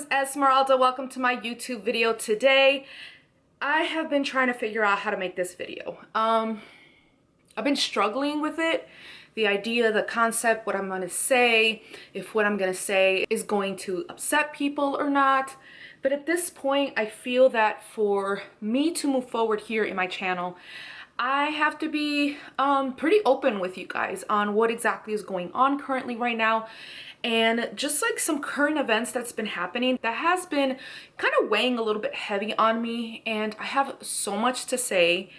is Esmeralda. Welcome to my YouTube video today. I have been trying to figure out how to make this video. I've been struggling with it. The idea, the concept, what I'm going to say, if what I'm going to say is going to upset people or not. But at this point, I feel that for me to move forward here in my channel, I have to be pretty open with you guys on what exactly is going on currently right now, and just like some current events that's been happening that has been kind of weighing a little bit heavy on me. And I have so much to say,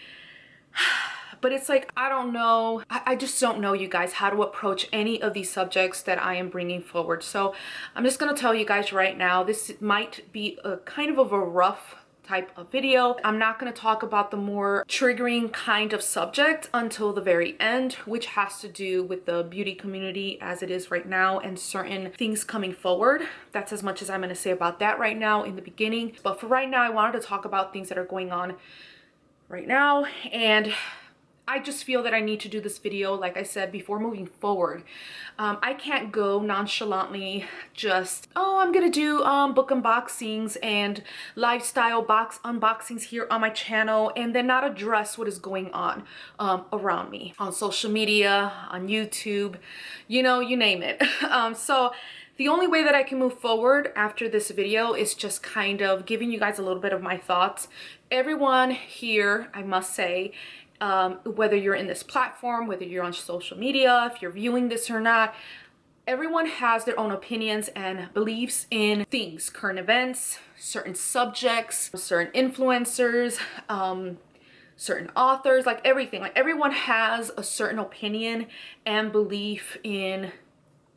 but it's like, I don't know. I just don't know, you guys, how to approach any of these subjects that I am bringing forward. So I'm just going to tell you guys right now, this might be a kind of a rough type of video. I'm not going to talk about the more triggering kind of subject until the very end, which has to do with the beauty community as it is right now and certain things coming forward. That's as much as I'm going to say about that right now in the beginning. But for right now, I wanted to talk about things that are going on right now, and I just feel that I need to do this video, like I said, before moving forward. I can't go nonchalantly just, oh, I'm gonna do book unboxings and lifestyle box unboxings here on my channel and then not address what is going on around me on social media, on YouTube, you know, you name it. So the only way that I can move forward after this video is just kind of giving you guys a little bit of my thoughts. Everyone here, I must say, whether you're in this platform, whether you're on social media, if you're viewing this or not, everyone has their own opinions and beliefs in things, current events, certain subjects, certain influencers, certain authors, like everything. Like everyone has a certain opinion and belief in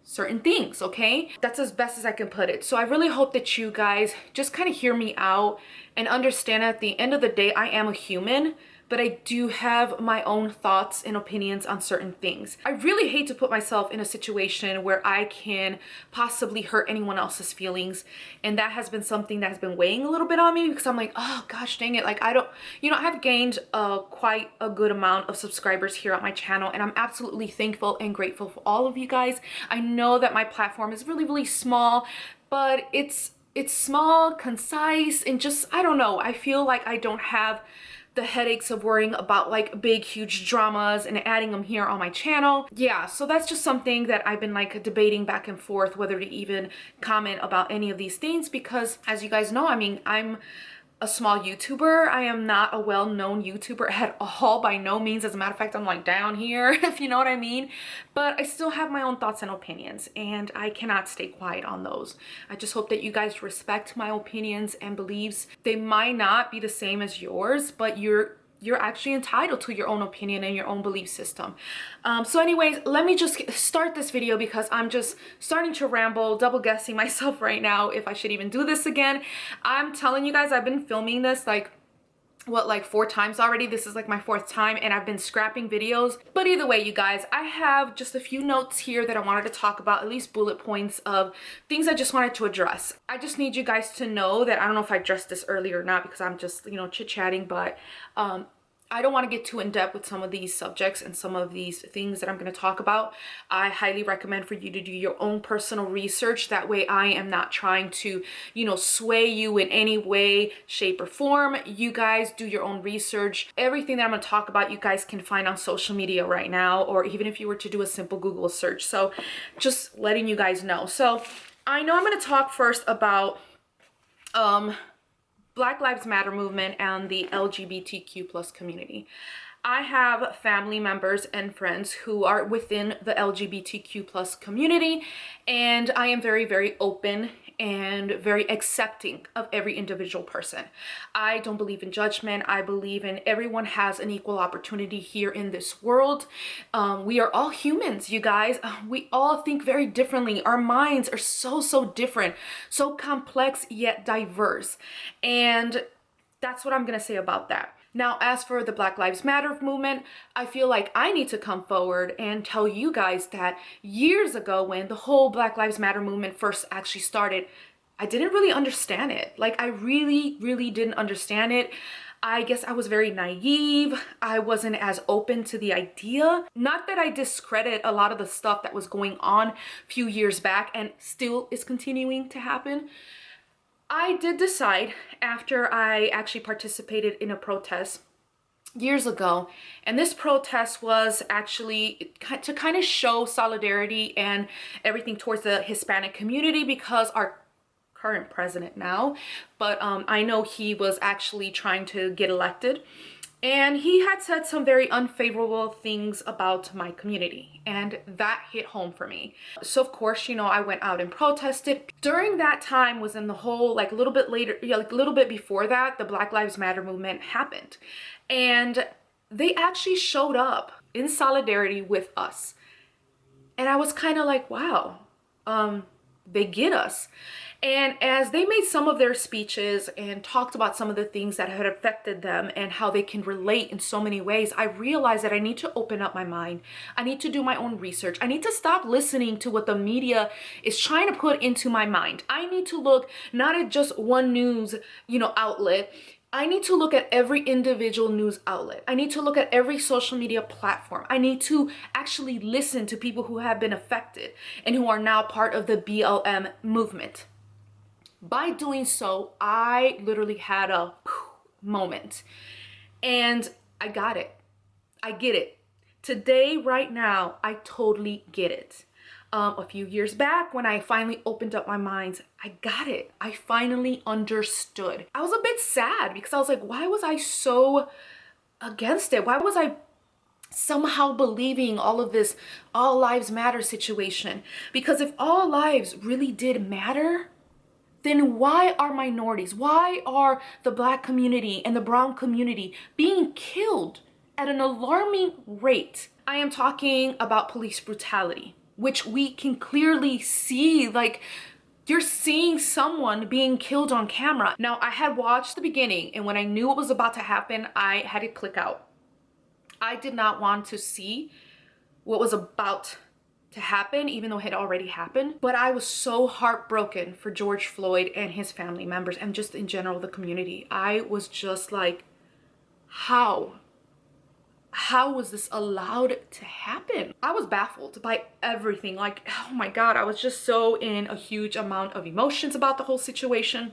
certain things, okay? That's as best as I can put it. So I really hope that you guys just kind of hear me out and understand at the end of the day, I am a human, but I do have my own thoughts and opinions on certain things. I really hate to put myself in a situation where I can possibly hurt anyone else's feelings. And that has been something that has been weighing a little bit on me because I'm like, oh gosh, dang it. Like I don't, you know, I have gained quite a good amount of subscribers here on my channel, and I'm absolutely thankful and grateful for all of you guys. I know that my platform is really, really small, but it's small, concise, and just, I don't know. I feel like I don't have the headaches of worrying about like big huge dramas and adding them here on my channel. Yeah, so that's just something that I've been like debating back and forth whether to even comment about any of these things, because as you guys know, I mean, I'm a small YouTuber. I am not a well-known YouTuber at all, by no means. As a matter of fact, I'm like down here, if you know what I mean. But I still have my own thoughts and opinions, and I cannot stay quiet on those. I just hope that you guys respect my opinions and beliefs. They might not be the same as yours, but you're actually entitled to your own opinion and your own belief system. So anyways, let me just start this video because I'm just starting to ramble, double guessing myself right now if I should even do this again. I'm telling you guys, I've been filming this like 4 times already. This is like my 4th time, and I've been scrapping videos. But either way, you guys, I have just a few notes here that I wanted to talk about, at least bullet points of things I just wanted to address. I just need you guys to know that I don't know if I addressed this earlier or not because I'm just, you know, chit-chatting, but I don't want to get too in depth with some of these subjects and some of these things that I'm going to talk about. I highly recommend for you to do your own personal research. That way I am not trying to, you know, sway you in any way, shape, or form. You guys do your own research. Everything that I'm going to talk about, you guys can find on social media right now, or even if you were to do a simple Google search. So just letting you guys know. So I know I'm going to talk first about Black Lives Matter movement and the LGBTQ plus community. I have family members and friends who are within the LGBTQ plus community, and I am very, very open and very accepting of every individual person. I don't believe in judgment. I believe in everyone has an equal opportunity here in this world. We are all humans, you guys. We all think very differently. Our minds are so different, so complex yet diverse. And that's what I'm gonna say about that. Now, as for the Black Lives Matter movement, I feel like I need to come forward and tell you guys that years ago when the whole Black Lives Matter movement first actually started, I didn't really understand it. Like I really didn't understand it. I guess I was very naive. I wasn't as open to the idea. Not that I discredit a lot of the stuff that was going on a few years back and still is continuing to happen. I did decide after I actually participated in a protest years ago, and this protest was actually to kind of show solidarity and everything towards the Hispanic community, because our current president now, but I know he was actually trying to get elected, and he had said some very unfavorable things about my community, and that hit home for me. So of course, you know, I went out and protested. During that time was in the whole, like a little bit later, yeah, like a little bit before that, the Black Lives Matter movement happened. And they actually showed up in solidarity with us. And I was kind of like, wow, they get us. And as they made some of their speeches and talked about some of the things that had affected them and how they can relate in so many ways, I realized that I need to open up my mind. I need to do my own research. I need to stop listening to what the media is trying to put into my mind. I need to look not at just one news, outlet. I need to look at every individual news outlet. I need to look at every social media platform. I need to actually listen to people who have been affected and who are now part of the BLM movement. By doing so, I literally had a moment, and I got it. I get it. Today, right now, I totally get it. A few years back, when I finally opened up my mind, I got it. I finally understood. I was a bit sad because I was like, why was I so against it? Why was I somehow believing all of this all lives matter situation? Because if all lives really did matter, then why are minorities, why are the Black community and the brown community being killed at an alarming rate? I am talking about police brutality, which we can clearly see. Like, you're seeing someone being killed on camera. Now, I had watched the beginning, and when I knew what was about to happen, I had to click out. I did not want to see what was about to happen, even though it had already happened. But I was so heartbroken for George Floyd and his family members, and just in general, the community. I was just like, how was this allowed to happen? I was baffled by everything. Like, oh my God, I was just so in a huge amount of emotions about the whole situation.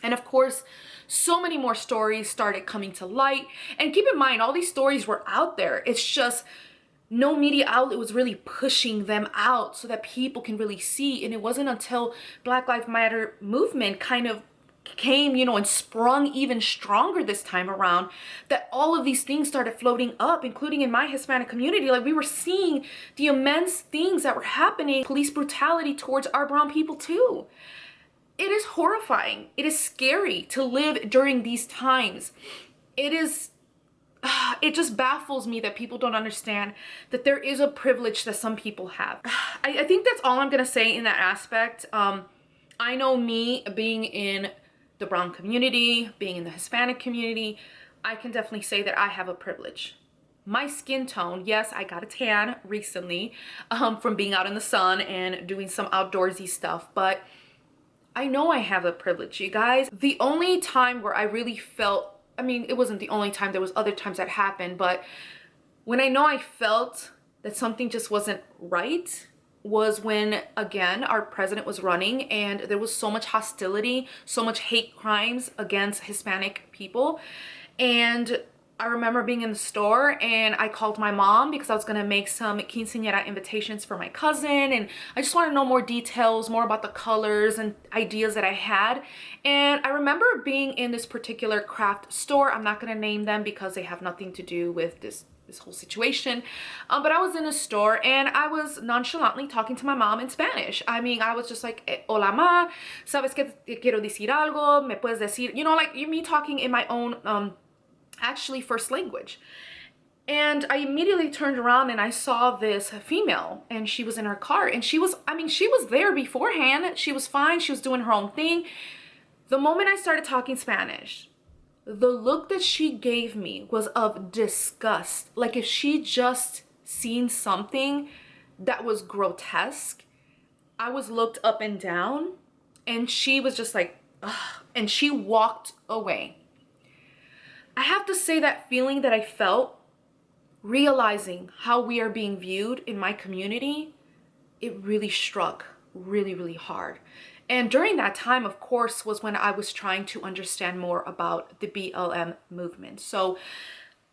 And of course, so many more stories started coming to light. And keep in mind, all these stories were out there. It's just no media outlet was really pushing them out so that people can really see. And it wasn't until Black Lives Matter movement kind of came, and sprung even stronger this time around, that all of these things started floating up, including in my Hispanic community. Like, we were seeing the immense things that were happening, police brutality towards our brown people too. It is horrifying. It is scary to live during these times. It just baffles me that people don't understand that there is a privilege that some people have. I think that's all I'm gonna say in that aspect. I know me being in the brown community, being in the Hispanic community, I can definitely say that I have a privilege. My skin tone, yes, I got a tan recently from being out in the sun and doing some outdoorsy stuff, but I know I have a privilege, you guys. The only time where I really felt, it wasn't the only time, there was other times that happened, but when I know I felt that something just wasn't right was when, again, our president was running and there was so much hostility, so much hate crimes against Hispanic people. And I remember being in the store and I called my mom because I was gonna make some quinceañera invitations for my cousin, and I just wanted to know more details, more about the colors and ideas that I had. And I remember being in this particular craft store. I'm not gonna name them because they have nothing to do with this whole situation. But I was in a store and I was nonchalantly talking to my mom in Spanish. I was just like, hola ma, sabes que te quiero decir algo, me puedes decir, like me talking in my own, actually first language. And I immediately turned around and I saw this female, and she was in her car, and she was there beforehand. She was fine. She was doing her own thing. The moment I started talking Spanish, the look that she gave me was of disgust. Like if she just seen something that was grotesque. I was looked up and down, and she was just like, ugh, and she walked away. I have to say that feeling that I felt, realizing how we are being viewed in my community, it really struck really, really hard. And during that time, of course, was when I was trying to understand more about the BLM movement. So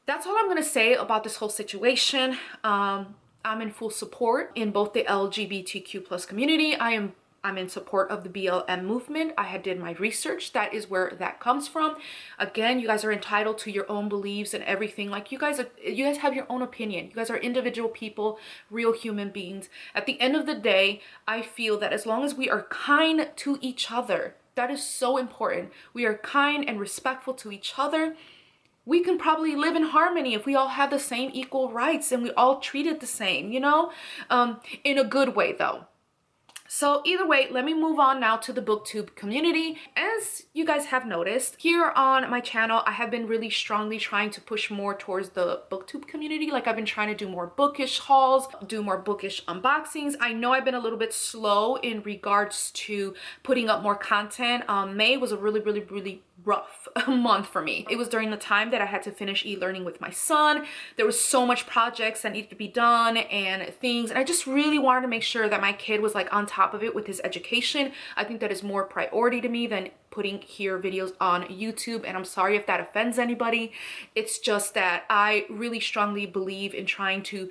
that's all I'm going to say about this whole situation. I'm in full support in both the LGBTQ plus community. I'm in support of the BLM movement. I had did my research. That is where that comes from. Again, you guys are entitled to your own beliefs and everything. Like you guys have your own opinion. You guys are individual people, real human beings. At the end of the day, I feel that as long as we are kind to each other, that is so important. We are kind and respectful to each other. We can probably live in harmony if we all have the same equal rights and we all treat it the same, you know, in a good way though. So either way, let me move on now to the Booktube community. As you guys have noticed, here on my channel, I have been really strongly trying to push more towards the Booktube community. Like I've been trying to do more bookish hauls, do more bookish unboxings. I know I've been a little bit slow in regards to putting up more content. May was a really rough month for me. It was during the time that I had to finish e-learning with my son. There was so much projects that needed to be done and things, and I just really wanted to make sure that my kid was like on top of it with his education. I think that is more priority to me than putting here videos on YouTube, and I'm sorry if that offends anybody. It's just that I really strongly believe in trying to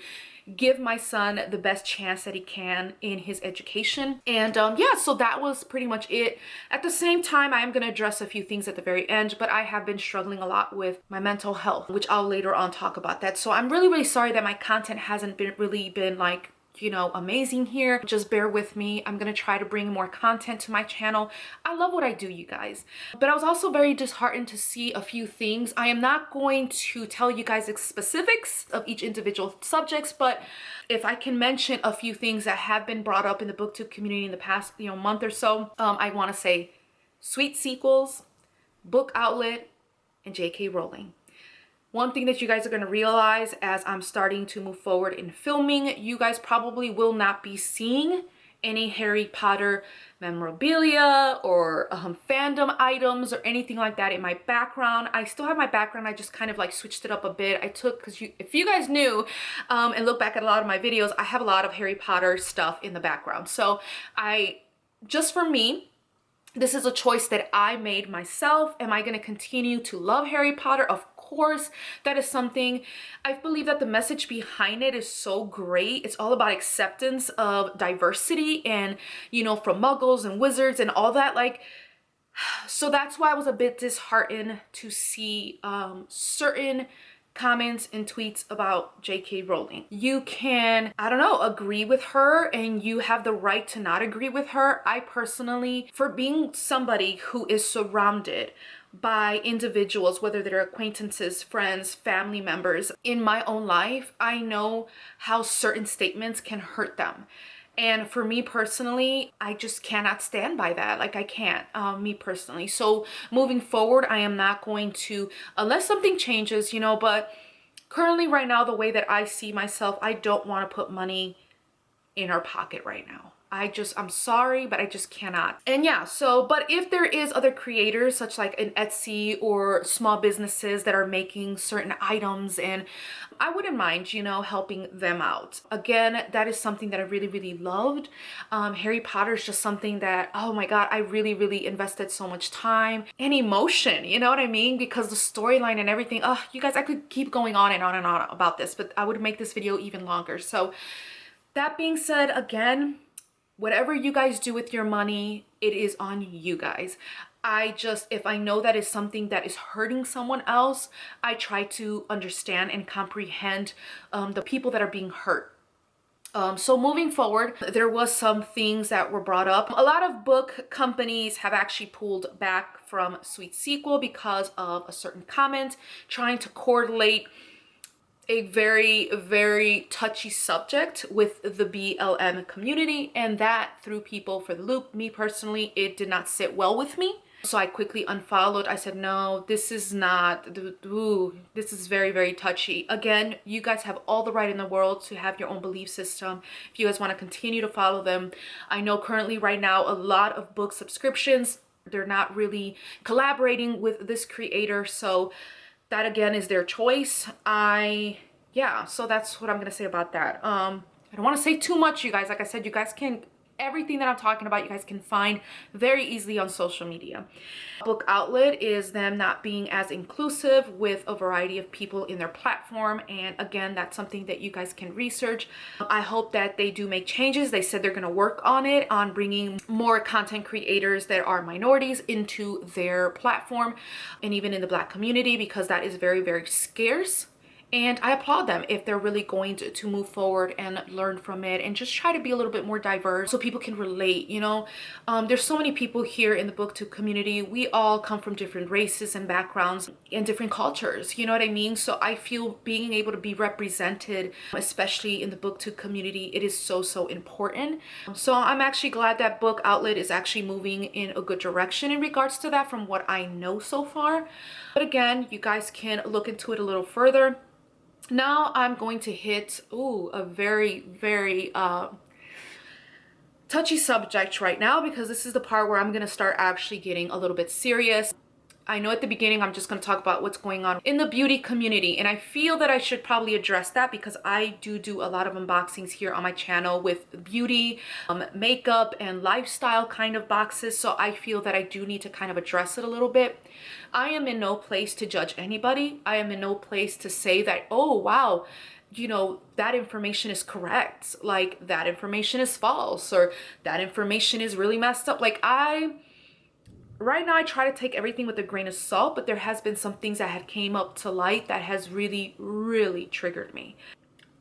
give my son the best chance that he can in his education. And yeah, so that was pretty much it. At the same time, I am going to address a few things at the very end, but I have been struggling a lot with my mental health, which I'll later on talk about that. So I'm really sorry that my content hasn't really been like, you know, amazing here. Just bear with me. I'm gonna try to bring more content to my channel. I love what I do, you guys. But I was also very disheartened to see a few things. I am not going to tell you guys the specifics of each individual subjects, but if I can mention a few things that have been brought up in the Booktube community in the past, you know, month or so, I want to say sweet sequels, book outlet, and J.K. Rowling. One thing that you guys are going to realize as I'm starting to move forward in filming, you guys probably will not be seeing any Harry Potter memorabilia or fandom items or anything like that in my background. I still have my background. I just kind of like switched it up a bit. I took, because if you guys knew and look back at a lot of my videos, I have a lot of Harry Potter stuff in the background. So just for me, this is a choice that I made myself. Am I going to continue to love Harry Potter? Of course. That is something. I believe that the message behind it is so great. It's all about acceptance of diversity and, you know, from muggles and wizards and all that. Like, so that's why I was a bit disheartened to see certain comments and tweets about J.K. Rowling. You can, I don't know, agree with her, and you have the right to not agree with her. I personally, for being somebody who is surrounded by individuals, whether they're acquaintances, friends, family members, in my own life, I know how certain statements can hurt them. And for me personally, I just cannot stand by that. Like I can't, me personally. So moving forward, I am not going to, unless something changes, you know, but currently right now, the way that I see myself, I don't want to put money in her pocket right now. I'm sorry, but I just cannot. And yeah, so, but if there is other creators such like an Etsy or small businesses that are making certain items, and I wouldn't mind, you know, helping them out. Again, that is something that I really loved. Harry Potter is just something that, oh my God, I really invested so much time and emotion, you know what I mean? Because the storyline and everything, oh, you guys, I could keep going on and on and on about this, but I would make this video even longer. So that being said, again, whatever you guys do with your money, it is on you guys. If I know that is something that is hurting someone else, I try to understand and comprehend the people that are being hurt. So moving forward, there was some things that were brought up. A lot of book companies have actually pulled back from Sweet Sequel because of a certain comment, trying to correlate a very touchy subject with the BLM community, and that threw people for the loop. Me personally, it did not sit well with me. So I quickly unfollowed. I said, no, this is not, this is very touchy. Again, you guys have all the right in the world to have your own belief system. If you guys want to continue to follow them. I know currently right now, a lot of book subscriptions, they're not really collaborating with this creator. So that again is their choice. Yeah, so that's what I'm gonna say about that. I don't want to say too much, you guys. Like I said, you guys can Everything that I'm talking about, you guys can find very easily on social media. Book outlet is them not being as inclusive with a variety of people in their platform. And again, that's something that you guys can research. I hope that they do make changes. They said they're going to work on it, on bringing more content creators that are minorities into their platform, and even in the Black community, because that is very, very scarce. And I applaud them if they're really going to move forward and learn from it and just try to be a little bit more diverse so people can relate, you know. There's so many people here in the Booktube community. We all come from different races and backgrounds and different cultures, you know what I mean? So I feel being able to be represented, especially in the Booktube community, it is so, so important. So I'm actually glad that Book Outlet is actually moving in a good direction in regards to that from what I know so far. But again, you guys can look into it a little further. Now I'm going to hit a very, very touchy subject right now, because this is the part where I'm going to start actually getting a little bit serious. I know at the beginning I'm just going to talk about what's going on in the beauty community, and I feel that I should probably address that because I do a lot of unboxings here on my channel with beauty, makeup, and lifestyle kind of boxes, so I feel that I do need to kind of address it a little bit. I am in no place to judge anybody. I am in no place to say that, oh wow, you know, that information is correct, like that information is false, or that information is really messed up. Like right now I try to take everything with a grain of salt, but there has been some things that had came up to light that has really, really triggered me.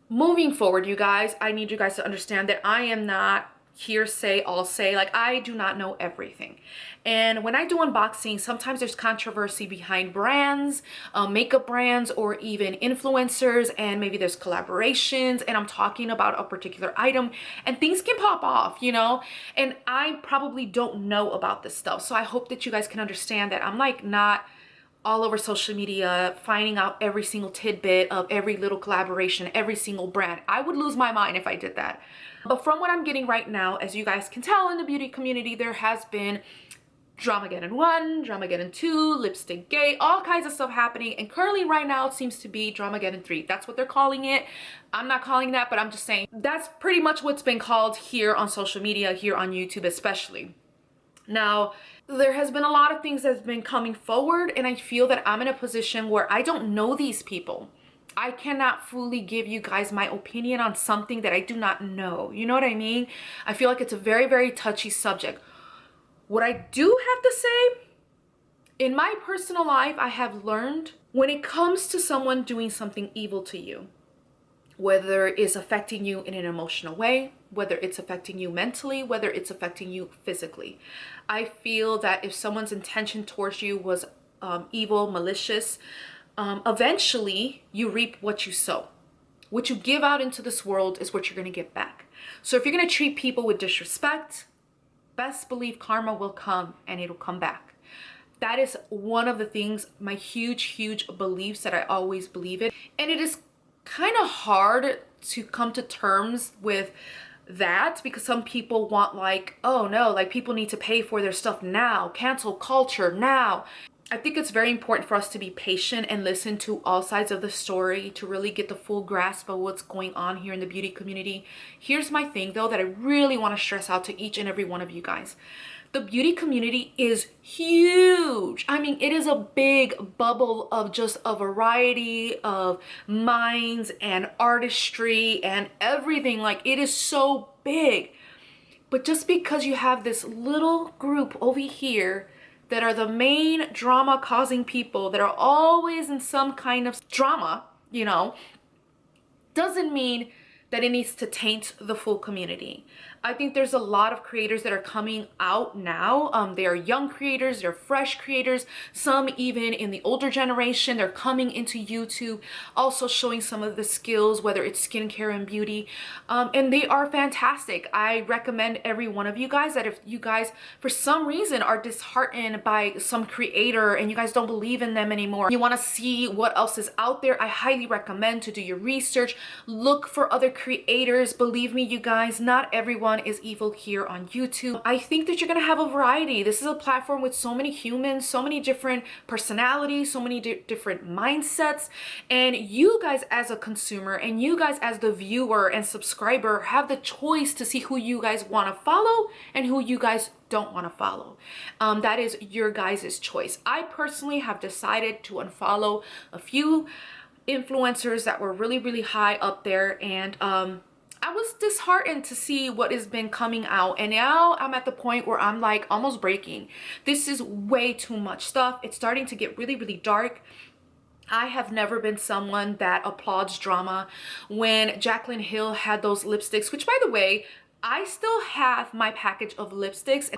Moving forward, you guys, I need you guys to understand that I am not hearsay, all say, like I do not know everything. And when I do unboxing, sometimes there's controversy behind brands, makeup brands, or even influencers, and maybe there's collaborations, and I'm talking about a particular item and things can pop off, you know, and I probably don't know about this stuff. So I hope that you guys can understand that I'm like not all over social media finding out every single tidbit of every little collaboration, every single brand. I would lose my mind if I did that. But from what I'm getting right now, as you guys can tell in the beauty community, there has been Dramageddon 1, Dramageddon 2, Lipstick Gate, all kinds of stuff happening. And currently right now it seems to be Dramageddon 3. That's what they're calling it. I'm not calling that, but I'm just saying that's pretty much what's been called here on social media, here on YouTube especially. Now, there has been a lot of things that's been coming forward, and I feel that I'm in a position where I don't know these people. I cannot fully give you guys my opinion on something that I do not know. You know what I mean? I feel like it's a very, very touchy subject. What I do have to say, in my personal life, I have learned when it comes to someone doing something evil to you, whether it's affecting you in an emotional way, whether it's affecting you mentally, whether it's affecting you physically. I feel that if someone's intention towards you was evil, malicious, eventually you reap what you sow. What you give out into this world is what you're going to get back. So if you're going to treat people with disrespect, best believe karma will come and it'll come back. That is one of the things, my huge beliefs that I always believe in. And it is kind of hard to come to terms with that because some people want like, oh no, like people need to pay for their stuff now, cancel culture now. I think it's very important for us to be patient and listen to all sides of the story to really get the full grasp of what's going on here in the beauty community. Here's my thing though that I really want to stress out to each and every one of you guys. The beauty community is huge. I mean, it is a big bubble of just a variety of minds and artistry and everything. Like, it is so big. But just because you have this little group over here that are the main drama causing people that are always in some kind of drama, you know, doesn't mean that it needs to taint the full community. I think there's a lot of creators that are coming out now. They are young creators, they're fresh creators, some even in the older generation. They're coming into YouTube, also showing some of the skills, whether it's skincare and beauty. And they are fantastic. I recommend every one of you guys that if you guys, for some reason, are disheartened by some creator and you guys don't believe in them anymore, you want to see what else is out there, I highly recommend to do your research. Look for other creators. Believe me, you guys, not everyone everyone is evil here on YouTube. I think that you're gonna have a variety. This is a platform with so many humans, so many different personalities, so many different mindsets, and you guys as a consumer and you guys as the viewer and subscriber have the choice to see who you guys want to follow and who you guys don't want to follow. That is your guys' choice. I personally have decided to unfollow a few influencers that were really high up there, and I was disheartened to see what has been coming out, and now I'm at the point where I'm like almost breaking. This is way too much stuff. It's starting to get really dark. I have never been someone that applauds drama. When Jaclyn Hill had those lipsticks, which by the way, I still have my package of lipsticks.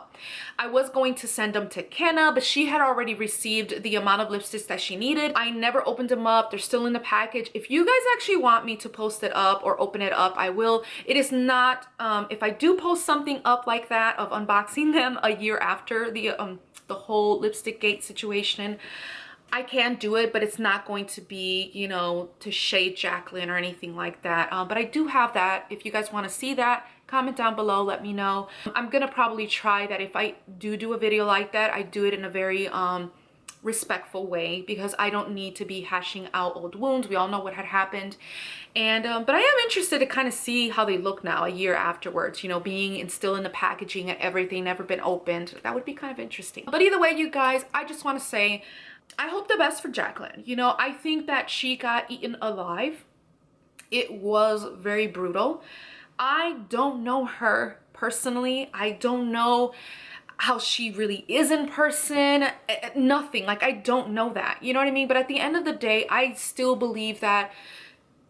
I was going to send them to Kenna, but she had already received the amount of lipsticks that she needed. I never opened them up. They're still in the package. If you guys actually want me to post it up or open it up, I will. It is not, if I do post something up like that of unboxing them a year after the whole lipstick gate situation, I can do it, but it's not going to be, you know, to shade Jaclyn or anything like that. But I do have that. If you guys want to see that, comment down below, let me know. I'm gonna probably try that if I do a video like that, I do it in a very respectful way, because I don't need to be hashing out old wounds. We all know what had happened. And but I am interested to kind of see how they look now a year afterwards, you know, being still in the packaging and everything, never been opened. That would be kind of interesting. But either way, you guys, I just want to say I hope the best for Jaclyn. You know, I think that she got eaten alive. It was very brutal. I don't know her personally. I don't know how she really is in person. Nothing. Like, I don't know that. You know what I mean? But at the end of the day, I still believe that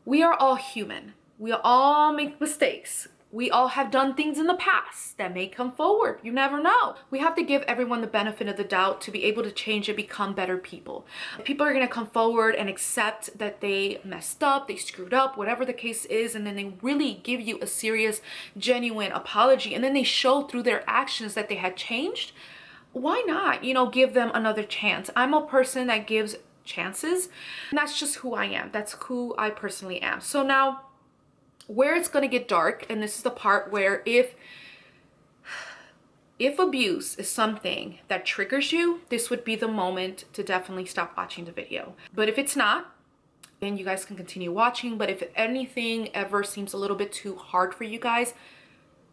we are all human. We all make mistakes. We all have done things in the past that may come forward. You never know. We have to give everyone the benefit of the doubt to be able to change and become better people. People are going to come forward and accept that they messed up, they screwed up, whatever the case is, and then they really give you a serious, genuine apology, and then they show through their actions that they had changed. Why not, you know, give them another chance? I'm a person that gives chances, and that's just who I am. That's who I personally am. So now, where it's going to get dark, and this is the part where if abuse is something that triggers you, this would be the moment to definitely stop watching the video. But if it's not, then you guys can continue watching. But if anything ever seems a little bit too hard for you guys,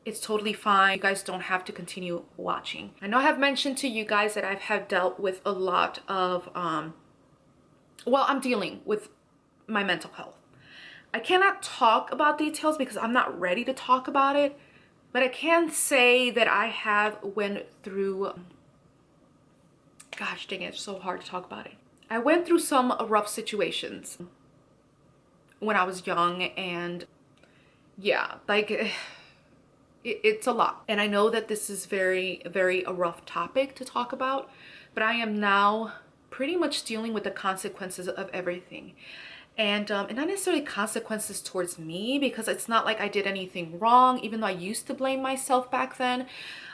it's totally fine. You guys don't have to continue watching. I know I have mentioned to you guys that I have dealt with a lot of well, I'm dealing with my mental health. I cannot talk about details because I'm not ready to talk about it, but I can say that I have went through, gosh dang it, it's so hard to talk about it. I went through some rough situations when I was young, and yeah, like it's a lot. And I know that this is very a rough topic to talk about, but I am now pretty much dealing with the consequences of everything. And not necessarily consequences towards me, because it's not like I did anything wrong, even though I used to blame myself back then.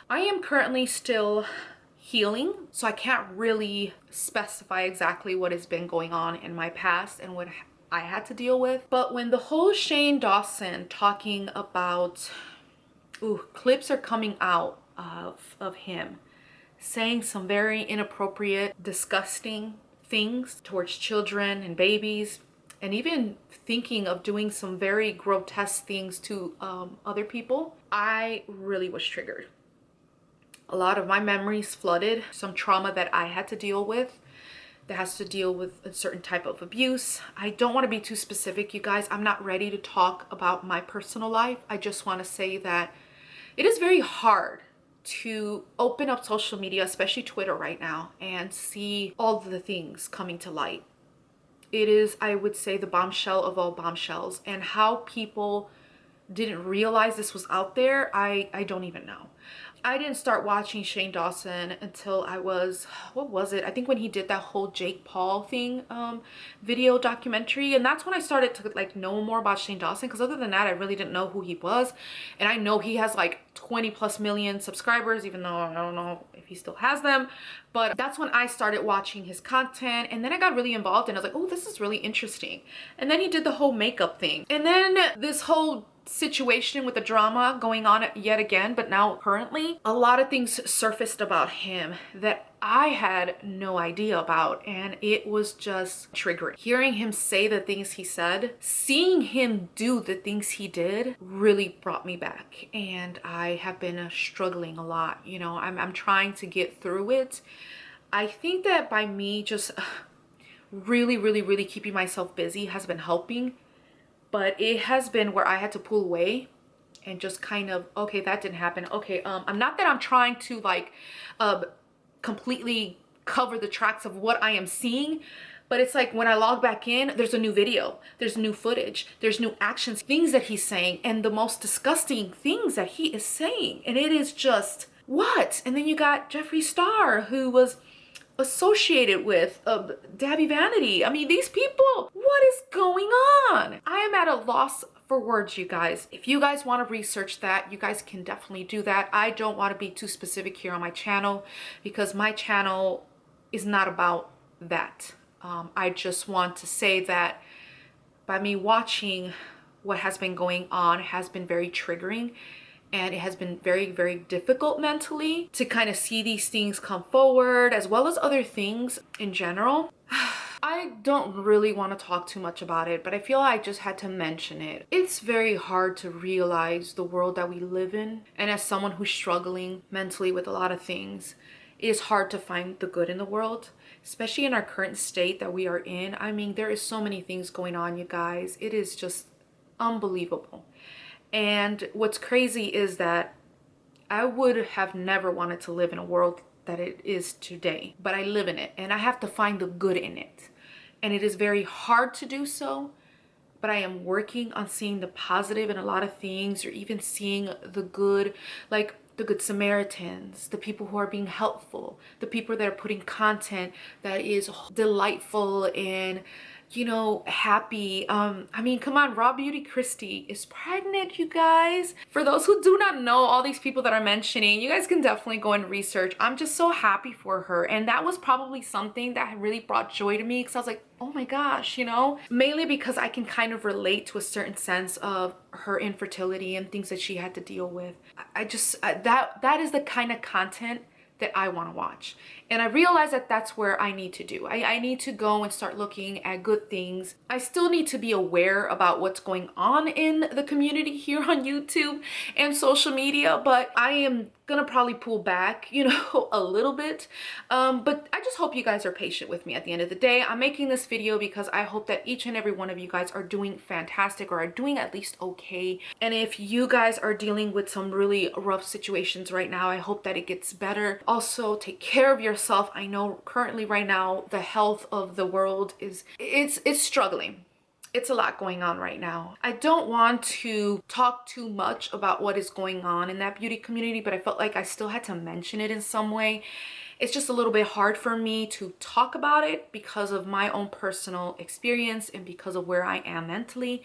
I am currently still healing, so I can't really specify exactly what has been going on in my past and what I had to deal with. But when the whole Shane Dawson talking about, clips are coming out of him saying some very inappropriate, disgusting things towards children and babies, and even thinking of doing some very grotesque things to other people, I really was triggered. A lot of my memories flooded, some trauma that I had to deal with that has to deal with a certain type of abuse. I don't want to be too specific, you guys. I'm not ready to talk about my personal life. I just want to say that it is very hard to open up social media, especially Twitter right now, and see all of the things coming to light. It is, I would say, the bombshell of all bombshells, and how people didn't realize this was out there, I don't even know. I didn't start watching Shane Dawson until I was, what was it? I think when he did that whole Jake Paul thing, video documentary. And that's when I started to like know more about Shane Dawson. Because other than that, I really didn't know who he was. And I know he has like 20+ million subscribers, even though I don't know if he still has them. But that's when I started watching his content. And then I got really involved and I was like, oh, this is really interesting. And then he did the whole makeup thing. And then this whole situation with the drama going on yet again, but now currently a lot of things surfaced about him that I had no idea about, and it was just triggering. Hearing him say the things he said, seeing him do the things he did really brought me back, and I have been struggling a lot. You know, I'm trying to get through it. I think that by me just really keeping myself busy has been helping, but it has been where I had to pull away and just kind of, okay, that didn't happen. Okay, I'm not that I'm trying to like completely cover the tracks of what I am seeing, but it's like when I log back in, there's a new video, there's new footage, there's new actions, things that he's saying, and the most disgusting things that he is saying. And it is just, what? And then you got Jeffree Star, who was associated with Dabby Vanity. I mean, these people, what is going on? I am at a loss for words, you guys. If you guys want to research that, you guys can definitely do that. I don't want to be too specific here on my channel because my channel is not about that. I just want to say that by me watching what has been going on has been very triggering, and it has been very difficult mentally to kind of see these things come forward, as well as other things in general. I don't really want to talk too much about it, but I feel I just had to mention it. It's very hard to realize the world that we live in, and as someone who's struggling mentally with a lot of things, it is hard to find the good in the world, especially in our current state that we are in. I mean, there is so many things going on, you guys. It is just unbelievable. And what's crazy is that I would have never wanted to live in a world that it is today, but I live in it and I have to find the good in it. And it is very hard to do so, but I am working on seeing the positive in a lot of things, or even seeing the good, like the Good Samaritans, the people who are being helpful, the people that are putting content that is delightful and, you know, happy. I mean, come on, Raw Beauty Christie is pregnant, you guys. For those who do not know all these people that I'm mentioning, you guys can definitely go and research. I'm just so happy for her. And that was probably something that really brought joy to me, because I was like, oh my gosh, you know, mainly because I can kind of relate to a certain sense of her infertility and things that she had to deal with. I just, that is the kind of content that I want to watch. And I realize that that's where I need to do. I need to go and start looking at good things. I still need to be aware about what's going on in the community here on YouTube and social media, but I am gonna probably pull back, you know, a little bit. But I just hope you guys are patient with me at the end of the day. I'm making this video because I hope that each and every one of you guys are doing fantastic, or are doing at least okay. And if you guys are dealing with some really rough situations right now, I hope that it gets better. Also, take care of yourself. I know currently right now the health of the world is it's struggling. It's a lot going on right now. I don't want to talk too much about what is going on in that beauty community, but I felt like I still had to mention it in some way. It's just a little bit hard for me to talk about it because of my own personal experience and because of where I am mentally.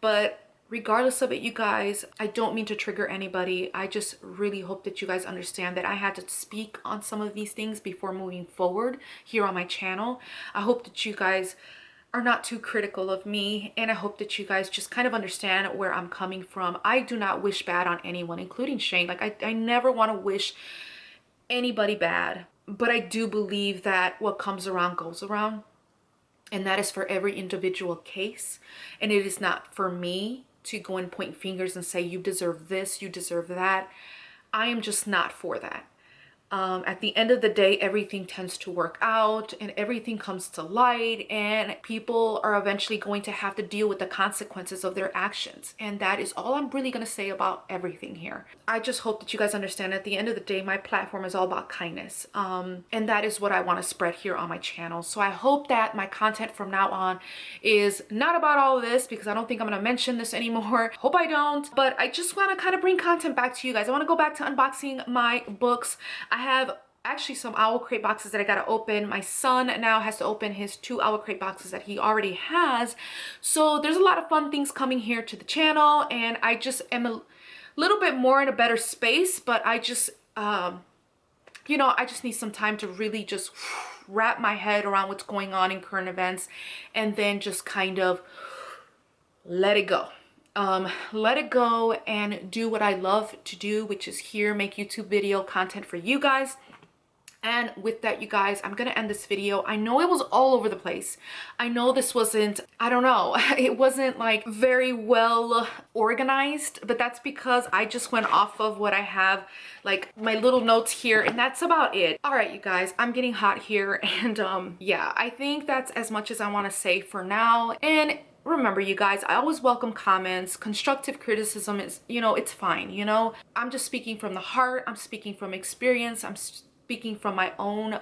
But regardless of it, you guys, I don't mean to trigger anybody. I just really hope that you guys understand that I had to speak on some of these things before moving forward here on my channel. I hope that you guys are not too critical of me, and I hope that you guys just kind of understand where I'm coming from. I do not wish bad on anyone, including Shane. Like, I never want to wish anybody bad, but I do believe that what comes around goes around, and that is for every individual case. And it is not for me to go and point fingers and say, you deserve this, you deserve that. I am just not for that. At the end of the day, everything tends to work out and everything comes to light, and people are eventually going to have to deal with the consequences of their actions. And that is all I'm really going to say about everything here. I just hope that you guys understand at the end of the day, my platform is all about kindness. And that is what I want to spread here on my channel. So I hope that my content from now on is not about all of this, because I don't think I'm going to mention this anymore. Hope I don't. But I just want to kind of bring content back to you guys. I want to go back to unboxing my books. I have actually some Owl Crate boxes that I gotta open. My son now has to open his 2 Owl Crate boxes that he already has. So there's a lot of fun things coming here to the channel, and I just am a little bit more in a better space, but I just, you know, I just need some time to really just wrap my head around what's going on in current events, and then just kind of let it go. let it go and do what I love to do, which is here, make YouTube video content for you guys. And with that, you guys, I'm gonna end this video. I know it was all over the place. I know this wasn't, I don't know, it wasn't like very well organized, but that's because I just went off of what I have, like my little notes here, and that's about it. All right, you guys, I'm getting hot here, and yeah, I think that's as much as I want to say for now. And remember, you guys, I always welcome comments. Constructive criticism is, you know, it's fine, you know. I'm just speaking from the heart. I'm speaking from experience. I'm speaking from my own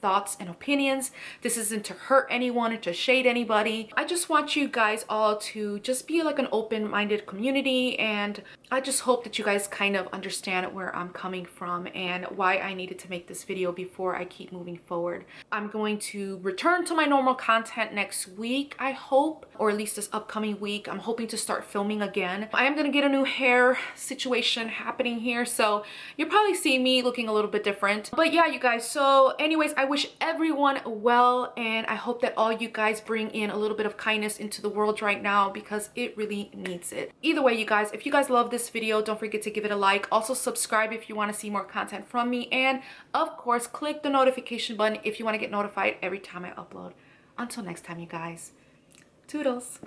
thoughts and opinions. This isn't to hurt anyone or to shade anybody. I just want you guys all to just be like an open-minded community, and I just hope that you guys kind of understand where I'm coming from and why I needed to make this video before I keep moving forward. I'm going to return to my normal content next week, I hope, or at least this upcoming week. I'm hoping to start filming again. I am gonna get a new hair situation happening here, so you'll probably see me looking a little bit different. But yeah, you guys, so anyways, I wish everyone well, and I hope that all you guys bring in a little bit of kindness into the world right now, because it really needs it. Either way, you guys, if you guys love this video, don't forget to give it a like. Also subscribe if you want to see more content from me, and of course click the notification button if you want to get notified every time I upload. Until next time, you guys, toodles.